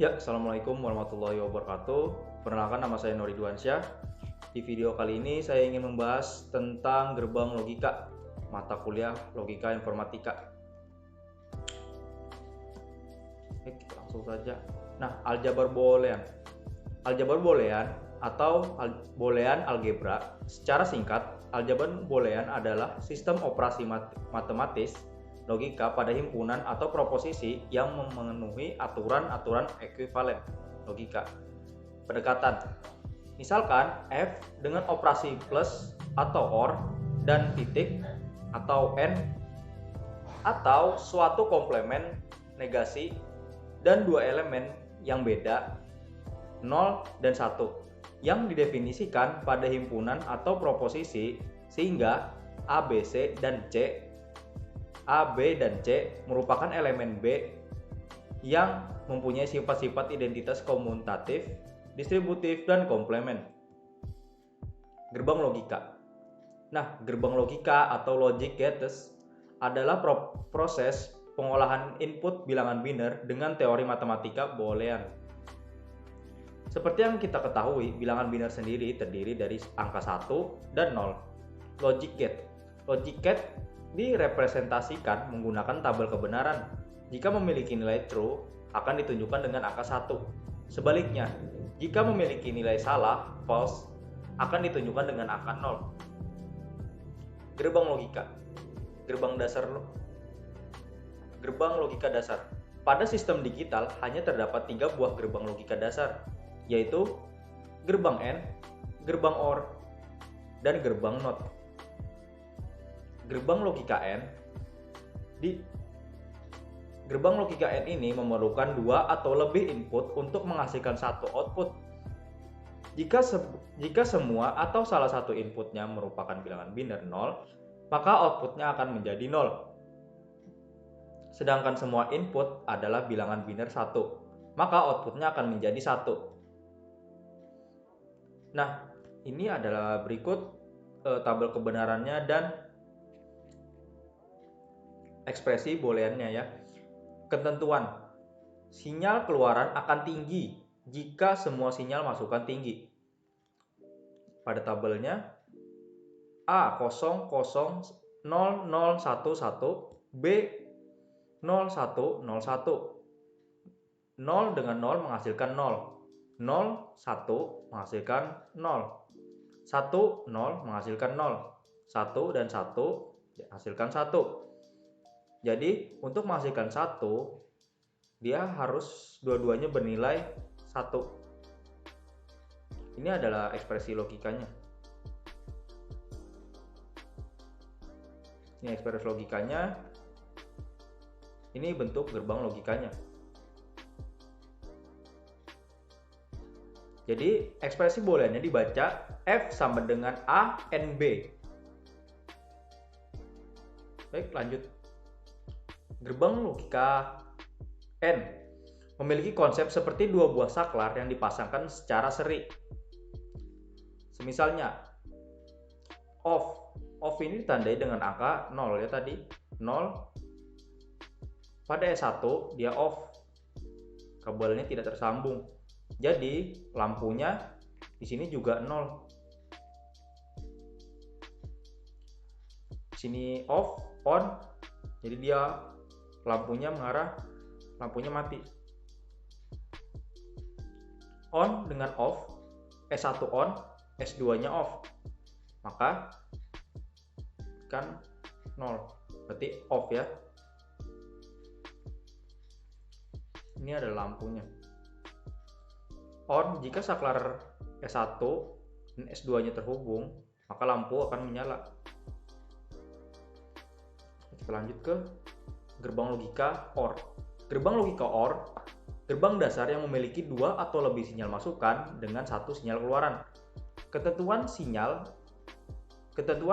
Ya, Assalamualaikum warahmatullahi wabarakatuh. Perkenalkan, nama saya Nori Duansyah. Di video kali ini saya ingin membahas tentang gerbang logika, mata kuliah logika informatika. Oke, kita langsung saja. Nah, aljabar boolean. Aljabar boolean atau boolean algebra. Secara singkat, aljabar boolean adalah sistem operasi matematis logika pada himpunan atau proposisi yang memenuhi aturan-aturan ekuivalen logika. Pendekatan. Misalkan F dengan operasi plus atau OR dan titik atau N atau suatu komplemen negasi dan dua elemen yang beda 0 dan 1 yang didefinisikan pada himpunan atau proposisi sehingga A, B, C, dan C A, B, dan C merupakan elemen B yang mempunyai sifat-sifat identitas komutatif, distributif, dan komplemen. Gerbang logika. Nah, gerbang logika atau logic gates adalah proses pengolahan input bilangan biner dengan teori matematika boolean. Seperti yang kita ketahui, bilangan biner sendiri terdiri dari angka 1 dan 0. Logic gate. Logic gate direpresentasikan menggunakan tabel kebenaran. Jika memiliki nilai true, akan ditunjukkan dengan angka 1. Sebaliknya, jika memiliki nilai salah, false, akan ditunjukkan dengan angka 0. Gerbang logika. Gerbang logika dasar. Pada sistem digital hanya terdapat 3 buah gerbang logika dasar, yaitu gerbang AND, gerbang OR, dan gerbang NOT. Gerbang logika AND ini memerlukan 2 atau lebih input untuk menghasilkan satu output. Jika semua atau salah satu inputnya merupakan bilangan biner 0, maka outputnya akan menjadi 0. Sedangkan semua input adalah bilangan biner 1, maka outputnya akan menjadi 1. Nah, ini adalah berikut tabel kebenarannya dan ekspresi booleannya ya. Ketentuan. Sinyal keluaran akan tinggi jika semua sinyal masukan tinggi. Pada tabelnya A 0 0 0 0 1 1, B 0 1 0 1. 0 dengan 0 menghasilkan 0. 0 1 menghasilkan 0. 1 0 menghasilkan 0. 1 dan 1 menghasilkan 1. Jadi untuk menghasilkan 1, dia harus dua-duanya bernilai 1. Ini adalah ekspresi logikanya. Ini ekspresi logikanya. Ini bentuk gerbang logikanya. Jadi ekspresi booleannya dibaca F sama dengan A and B. Baik, lanjut. Gerbang logika N memiliki konsep seperti dua buah saklar yang dipasangkan secara seri. Semisalnya, off ini ditandai dengan angka 0 ya tadi, 0. Pada S1 dia off, kabelnya tidak tersambung. Jadi lampunya di sini juga 0. Di sini off, on, jadi dia lampunya mati. On dengan off, S1 on, S2 nya off, maka kan 0, berarti off ya. Ini adalah lampunya. On jika saklar S1 dan S2 nya terhubung, maka lampu akan menyala. Kita lanjut ke gerbang logika OR. Gerbang logika OR, gerbang dasar yang memiliki 2 atau lebih sinyal masukan dengan 1 sinyal keluaran. Ketentuan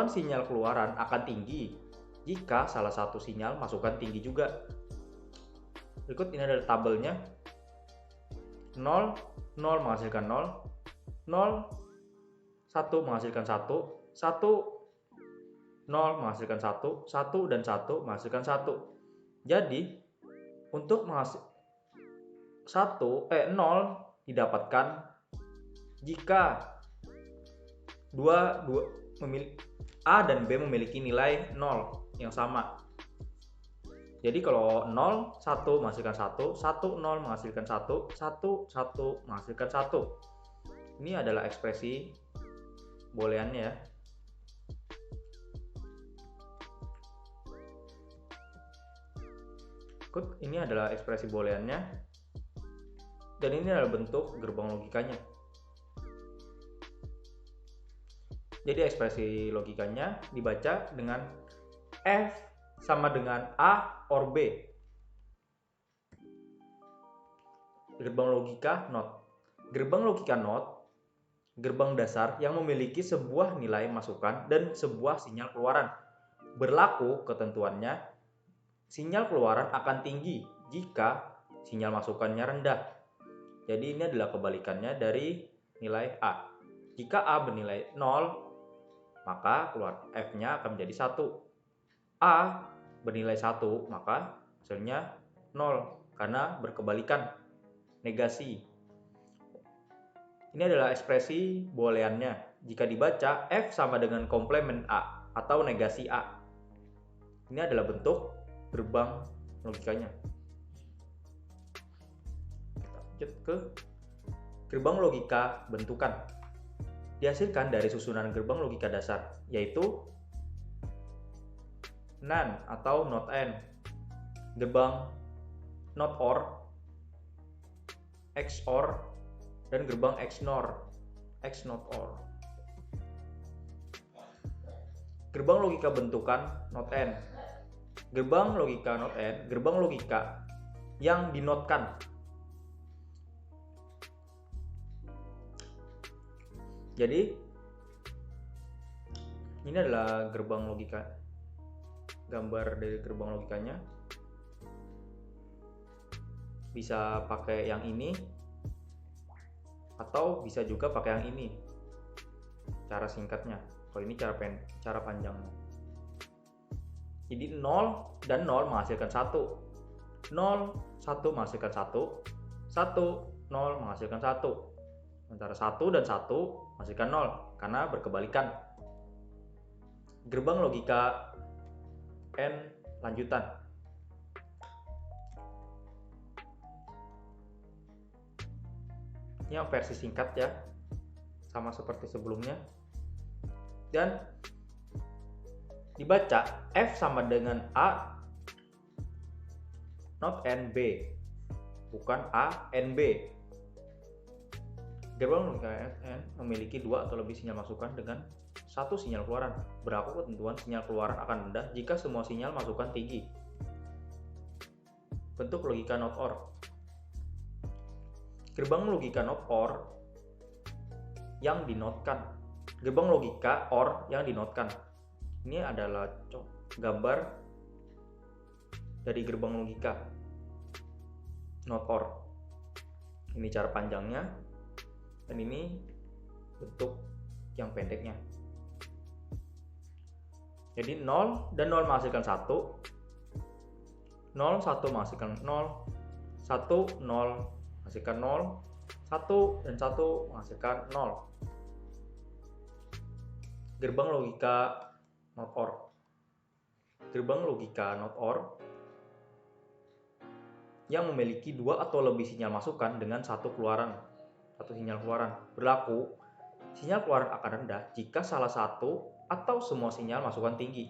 sinyal keluaran akan tinggi jika salah satu sinyal masukan tinggi juga. Berikut ini adalah tabelnya. 0 0 menghasilkan 0, 0 1 menghasilkan 1, 1 0 menghasilkan 1, 1 dan 1 menghasilkan 1. Jadi untuk 0 didapatkan jika A dan B memiliki nilai 0 yang sama. Jadi kalau 0, 1 menghasilkan 1, 1, 0 menghasilkan 1, 1, 1 menghasilkan 1. Ini adalah ekspresi booleannya ya. Ini adalah ekspresi booleannya. Dan ini adalah bentuk gerbang logikanya. Jadi ekspresi logikanya dibaca dengan F sama dengan A or B. Gerbang logika NOT. Gerbang logika NOT, gerbang dasar yang memiliki sebuah nilai masukan dan sebuah sinyal keluaran. Berlaku ketentuannya, sinyal keluaran akan tinggi jika sinyal masukannya rendah. Jadi ini adalah kebalikannya dari nilai A. Jika A bernilai 0, maka keluar F-nya akan menjadi 1. A bernilai 1, maka hasilnya 0 karena berkebalikan, negasi. Ini adalah ekspresi booleannya. Jika dibaca F sama dengan komplement A atau negasi A. Ini adalah bentuk gerbang logikanya. Lanjut ke gerbang logika bentukan. Dihasilkan dari susunan gerbang logika dasar, yaitu NaN atau not AND, gerbang not OR, XOR, dan gerbang XNOR, X not OR. Gerbang logika bentukan not AND. Gerbang logika not AND, gerbang logika yang dinotkan. Jadi ini adalah gerbang logika, gambar dari gerbang logikanya. Bisa pakai yang ini atau bisa juga pakai yang ini. Cara singkatnya. Kalau ini cara panjangnya. Jadi 0 dan 0 menghasilkan 1. 0, 1 menghasilkan 1. 1, 0 menghasilkan 1. Antara 1 dan 1 menghasilkan 0 karena berkebalikan. Gerbang logika N lanjutan. Ini yang versi singkat ya, sama seperti sebelumnya. Dan dibaca F sama dengan A not N B, bukan A N B. Gerbang logika N memiliki 2 atau lebih sinyal masukan dengan 1 sinyal keluaran. Berlaku ketentuan sinyal keluaran akan rendah jika semua sinyal masukan tinggi. Bentuk logika not OR. Gerbang logika not OR yang dinotkan. Gerbang logika OR yang dinotkan. Ini adalah gambar dari gerbang logika not OR. Ini cara panjangnya. Dan ini bentuk yang pendeknya. Jadi 0 dan 0 menghasilkan 1. 0, 1 menghasilkan 0. 1, 0 menghasilkan 0. 1 dan 1 menghasilkan 0. Gerbang logika not OR. Gerbang logika not OR yang memiliki 2 atau lebih sinyal masukan dengan 1 sinyal keluaran. Berlaku, sinyal keluaran akan rendah jika salah satu atau semua sinyal masukan tinggi.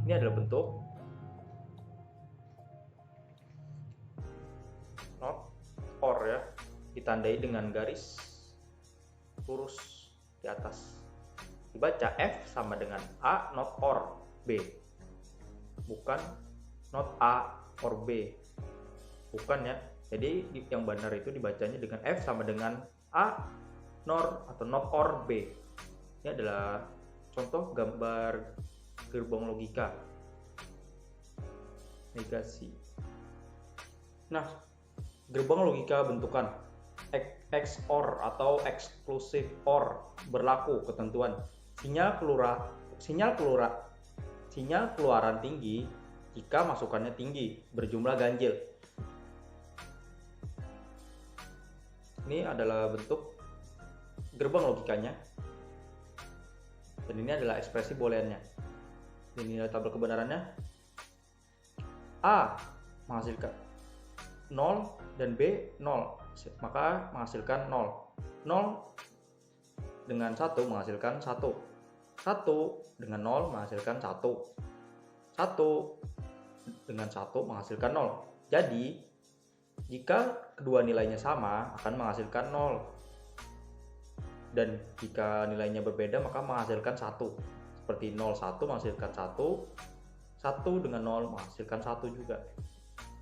Ini adalah bentuk not OR ya, ditandai dengan garis lurus di atas. Dibaca F sama dengan A not OR B, bukan not A or B, bukan ya. Jadi yang benar itu dibacanya dengan F sama dengan A NOR atau not or B. Ini adalah contoh gambar gerbang logika negasi. Nah, gerbang logika bentukan XOR atau exclusive OR. Berlaku ketentuan sinyal keluar sinyal keluaran tinggi jika masukannya tinggi berjumlah ganjil. Ini adalah bentuk gerbang logikanya, dan ini adalah ekspresi booleannya. Ini adalah tabel kebenarannya. A menghasilkan 0 dan B 0, maka menghasilkan 0. 0 dengan 1 menghasilkan 1. 1 dengan 0 menghasilkan 1. 1 dengan 1 menghasilkan 0. Jadi, jika kedua nilainya sama akan menghasilkan 0. Dan jika nilainya berbeda maka menghasilkan 1. Seperti 0, 1 menghasilkan 1. 1 dengan 0 menghasilkan 1 juga.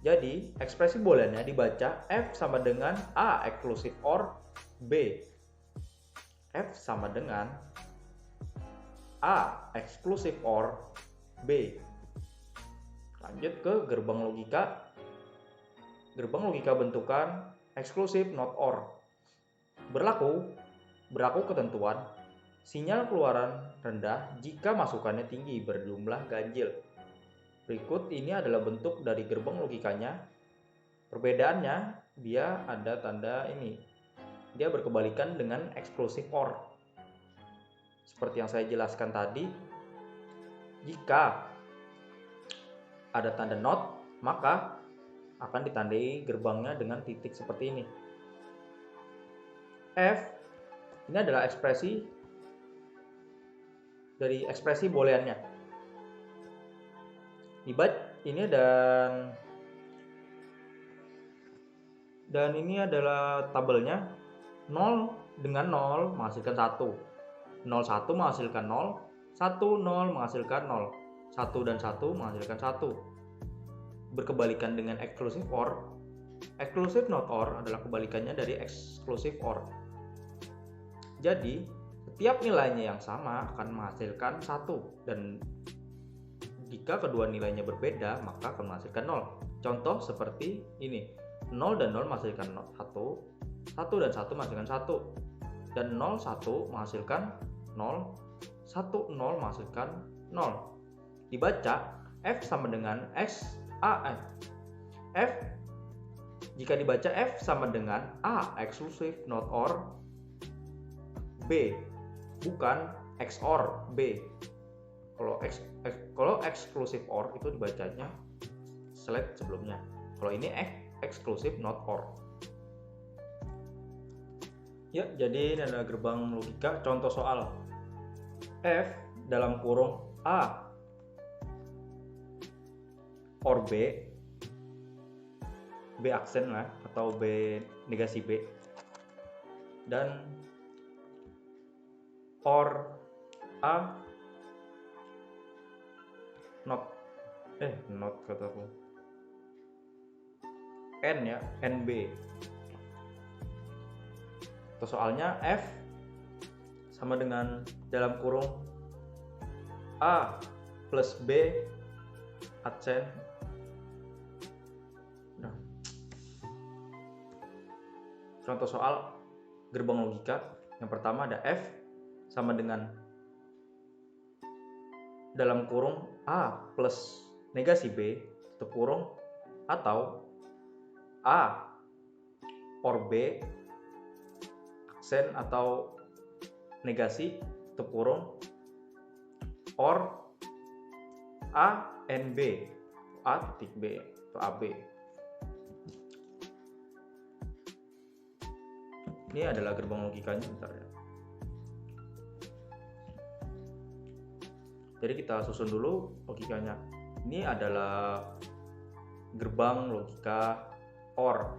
Jadi, ekspresi booleannya dibaca F sama dengan A exclusive OR B. F sama dengan A exclusive OR B. Lanjut ke gerbang logika. Gerbang logika bentukan exclusive not OR. Berlaku ketentuan sinyal keluaran rendah jika masukannya tinggi berjumlah ganjil. Berikut ini adalah bentuk dari gerbang logikanya. Perbedaannya, dia ada tanda ini. Dia berkebalikan dengan exclusive OR. Seperti yang saya jelaskan tadi, jika ada tanda not, maka akan ditandai gerbangnya dengan titik seperti ini. F, ini adalah ekspresi dari ekspresi booleannya. Ini dan ini adalah tabelnya. 0 dengan 0 menghasilkan 1. 0, 1 menghasilkan 0. 1, 0 menghasilkan 0. 1 dan 1 menghasilkan 1. Berkebalikan dengan exclusive OR. Exclusive not OR adalah kebalikannya dari exclusive OR. Jadi, setiap nilainya yang sama akan menghasilkan 1, dan jika kedua nilainya berbeda maka akan menghasilkan 0. Contoh seperti ini. 0 dan 0 menghasilkan 1. 1 dan 1 menghasilkan 1. Dan 0, 1 menghasilkan 0. 1, 0 menghasilkan 0. Dibaca F sama dengan F. Jika dibaca F sama dengan A exclusive not OR B, bukan XOR B. Kalau exclusive OR itu dibacanya slide sebelumnya. Kalau ini exclusive not OR. Ya, jadi ini adalah gerbang logika. Contoh soal. F dalam kurung A OR B, B aksen lah, atau B negasi B, dan OR A not kataku N ya, NB. Atau soalnya F sama dengan dalam kurung A plus B aksen. Contoh soal gerbang logika. Yang pertama ada F sama dengan dalam kurung A plus negasi B tutup kurung, atau A OR B aksen atau negasi tutup kurung, OR A NB, A titik B atau AB. Ini adalah gerbang logikanya, bentar ya. Jadi kita susun dulu logikanya. Ini adalah gerbang logika OR.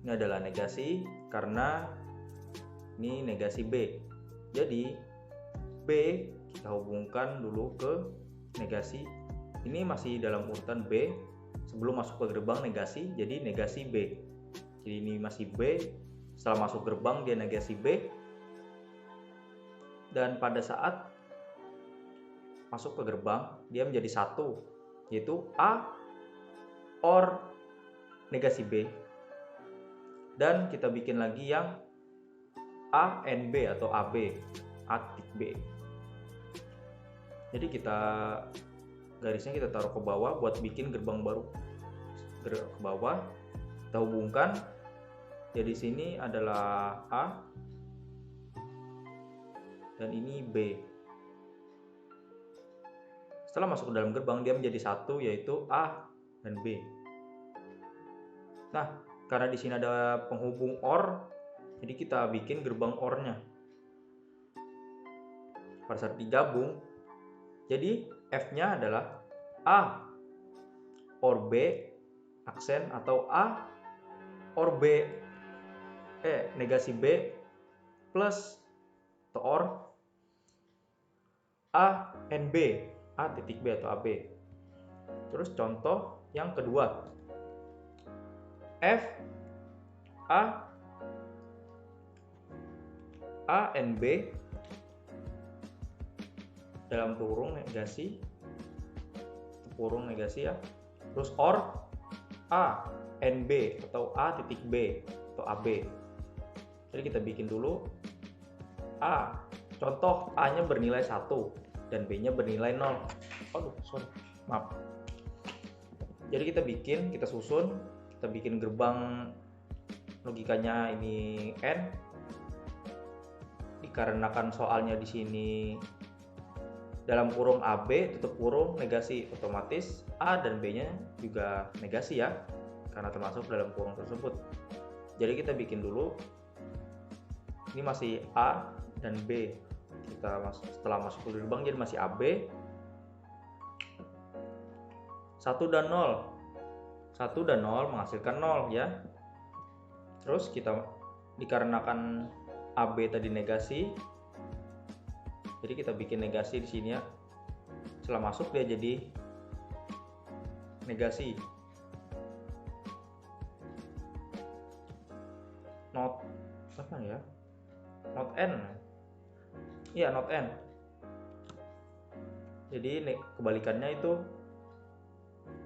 Ini adalah negasi karena ini negasi B. Jadi B kita hubungkan dulu ke negasi. Ini masih dalam urutan B sebelum masuk ke gerbang negasi, jadi negasi B. Jadi ini masih B, setelah masuk gerbang dia negasi B, dan pada saat masuk ke gerbang dia menjadi 1, yaitu A OR negasi B. Dan kita bikin lagi yang A NB atau AB, A titik B. Jadi garisnya kita taruh ke bawah buat bikin gerbang baru. Ke bawah kita hubungkan. Jadi sini adalah A dan ini B. Setelah masuk ke dalam gerbang, dia menjadi satu, yaitu A dan B. Nah, karena di sini ada penghubung OR, jadi kita bikin gerbang OR-nya. Pada saat digabung, jadi F-nya adalah A OR B aksen, atau A OR B negasi B plus atau OR A and B, A titik B atau AB. Terus contoh yang kedua, F A and B dalam kurung negasi, ya. Terus OR A and B atau A titik B atau AB. Jadi kita bikin dulu A. Contoh A-nya bernilai 1 dan B-nya bernilai 0. Maaf. Jadi kita susun, kita bikin gerbang logikanya ini N. Dikarenakan soalnya di sini dalam kurung AB tutup kurung negasi, otomatis A dan B-nya juga negasi ya, karena termasuk dalam kurung tersebut. Jadi kita bikin dulu, ini masih A dan B. Setelah masuk ke gerbang jadi masih AB. 1 dan 0. 1 dan 0 menghasilkan 0 ya. Terus kita dikarenakan AB tadi negasi, jadi kita bikin negasi di sini ya. Setelah masuk dia jadi negasi. Not apa ya? Not N. Iya, not N. Jadi kebalikannya itu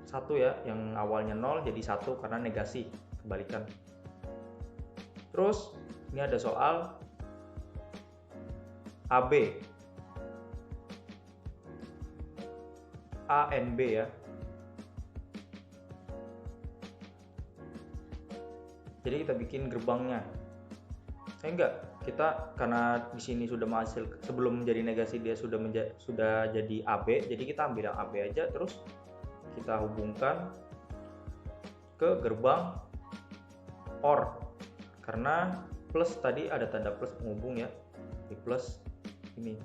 1 ya, yang awalnya 0 jadi 1 karena negasi, kebalikan. Terus ini ada soal AB A and B ya. Jadi kita bikin gerbangnya. Kita karena di sini sudah sebelum menjadi negasi dia sudah jadi AB, jadi kita ambil yang AB aja, terus kita hubungkan ke gerbang OR. Karena plus tadi ada tanda plus penghubung ya, di plus ini.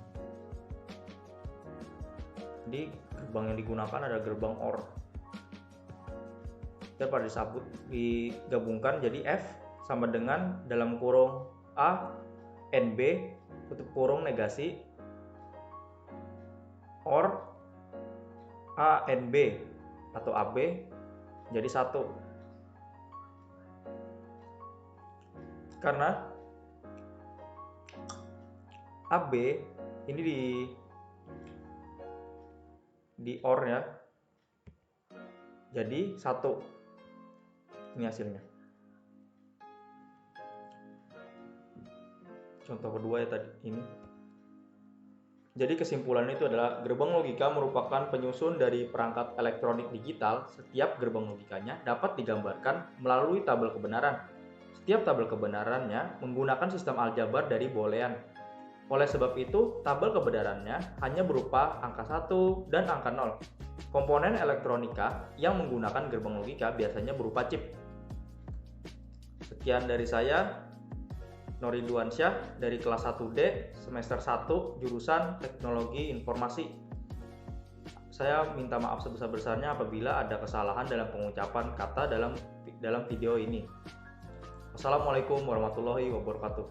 Jadi gerbang yang digunakan adalah gerbang OR. Dan pada digabungkan jadi F sama dengan dalam kurung A and B tutup kurung negasi OR A and B atau AB jadi 1. Karena AB ini di OR ya, jadi 1. Ini hasilnya. Contoh kedua ya tadi ini. Jadi kesimpulannya itu adalah gerbang logika merupakan penyusun dari perangkat elektronik digital. Setiap gerbang logikanya dapat digambarkan melalui tabel kebenaran. Setiap tabel kebenarannya menggunakan sistem aljabar dari boolean. Oleh sebab itu, tabel kebenarannya hanya berupa angka 1 dan angka 0. Komponen elektronika yang menggunakan gerbang logika biasanya berupa chip. Sekian dari saya, Nori Duansyah dari kelas 1D semester 1 jurusan Teknologi Informasi. Saya minta maaf sebesar-besarnya apabila ada kesalahan dalam pengucapan kata dalam video ini. Wassalamualaikum warahmatullahi wabarakatuh.